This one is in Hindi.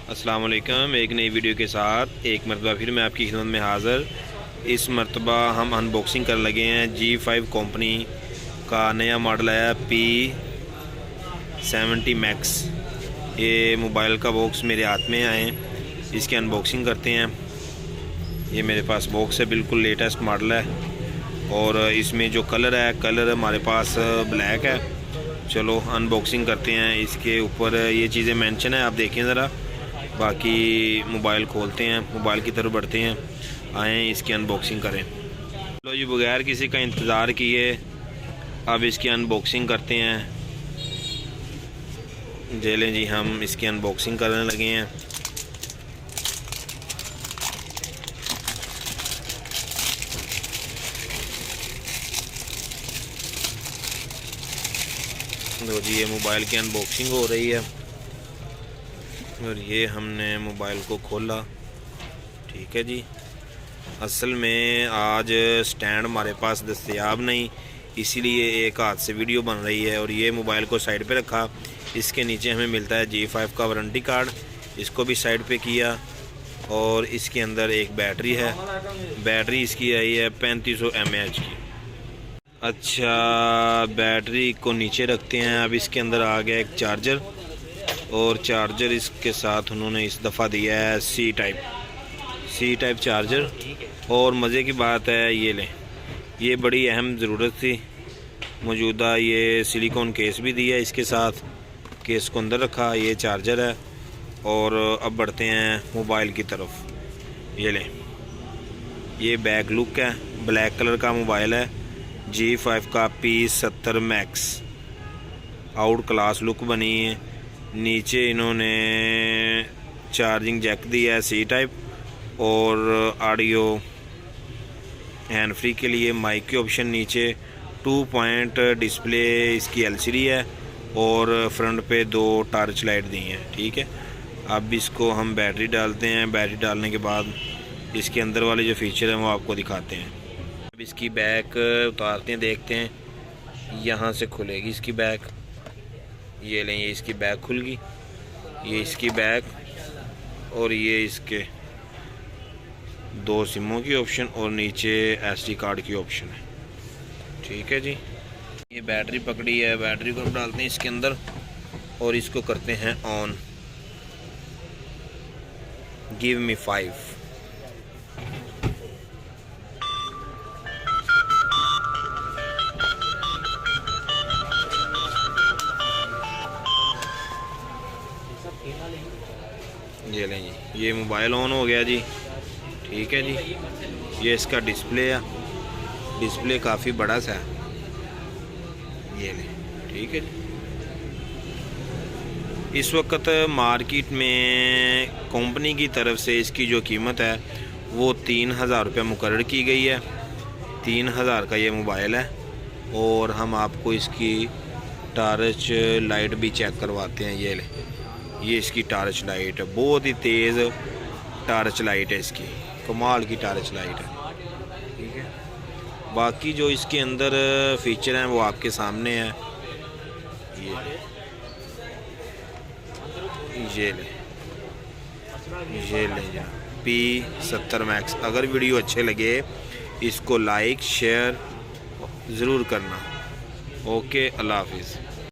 अस्सलाम वालेकुम। एक नई वीडियो के साथ एक मरतबा फिर मैं आपकी खिदमत में हाज़िर। इस मरतबा हम अनबॉक्सिंग करने लगे हैं G5 कंपनी का नया मॉडल आया P70 मैक्स। ये मोबाइल का बॉक्स मेरे हाथ में आए, इसकी अनबॉक्सिंग करते हैं। ये मेरे पास बॉक्स है, बिल्कुल लेटेस्ट मॉडल है और इसमें जो कलर है, कलर हमारे पास ब्लैक है। चलो अनबॉक्सिंग करते हैं। इसके ऊपर ये चीज़ें मेंशन है, आप देखें ज़रा। बाकी मोबाइल खोलते हैं, मोबाइल की तरफ बढ़ते हैं, आएँ इसकी अनबॉक्सिंग करें। लो जी, बगैर किसी का इंतज़ार किए अब इसकी अनबॉक्सिंग करते हैं। जेलें जी, हम इसकी अनबॉक्सिंग करने लगे हैं। लो जी, ये मोबाइल की अनबॉक्सिंग हो रही है और ये हमने मोबाइल को खोला। ठीक है जी। असल में आज स्टैंड हमारे पास दस्तयाब नहीं, इसीलिए एक हाथ से वीडियो बन रही है। और ये मोबाइल को साइड पे रखा। इसके नीचे हमें मिलता है G5 का वारंटी कार्ड, इसको भी साइड पे किया। और इसके अंदर एक बैटरी है, बैटरी इसकी आई है 3500 mAh की। अच्छा, बैटरी को नीचे रखते हैं। अब इसके अंदर आ गया एक चार्जर, और चार्जर इसके साथ उन्होंने इस दफ़ा दिया है सी टाइप चार्जर। और मज़े की बात है, ये लें, ये बड़ी अहम ज़रूरत थी मौजूदा। ये सिलिकॉन केस भी दिया इसके साथ, केस को अंदर रखा। ये चार्जर है। और अब बढ़ते हैं मोबाइल की तरफ। ये लें, ये बैक लुक है, ब्लैक कलर का मोबाइल है, G5 का P70 max. Out class look बनी है। नीचे इन्होंने चार्जिंग जैक दिया है सी टाइप, और ऑडियो हैंड फ्री के लिए माइक के ऑप्शन नीचे। 2 पॉइंट डिस्प्ले इसकी LCD है और फ्रंट पे 2 टॉर्च लाइट दी हैं। ठीक है। अब इसको हम बैटरी डालते हैं। बैटरी डालने के बाद इसके अंदर वाले जो फीचर हैं वो आपको दिखाते हैं। अब इसकी बैक उतारते हैं, देखते हैं। यहाँ से खुलेगी इसकी बैक। ये लें, ये इसकी बैक खुल गई। ये इसकी बैक, और ये इसके 2 सिमों की ऑप्शन, और नीचे SD कार्ड की ऑप्शन है। ठीक है जी। ये बैटरी पकड़ी है, बैटरी को डालते हैं इसके अंदर और इसको करते हैं ऑन। Give me 5। ये लें जी, ये मोबाइल ऑन हो गया जी। ठीक है जी। ये इसका डिस्प्ले है, डिस्प्ले काफ़ी बड़ा सा है। ये लें, ठीक है जी। इस वक्त मार्केट में कंपनी की तरफ से इसकी जो कीमत है वो 3000 रुपये मुकर्रर की गई है। 3000 का ये मोबाइल है। और हम आपको इसकी टॉर्च लाइट भी चेक करवाते हैं। ये लें, ये इसकी टॉर्च लाइट है, बहुत ही तेज़ टॉर्च लाइट है इसकी, कमाल की टॉर्च लाइट है। ठीक है। बाकी जो इसके अंदर फीचर हैं वो आपके सामने है। ये ले P70 मैक्स। अगर वीडियो अच्छे लगे इसको लाइक शेयर ज़रूर करना। ओके, अल्लाह हाफिज़।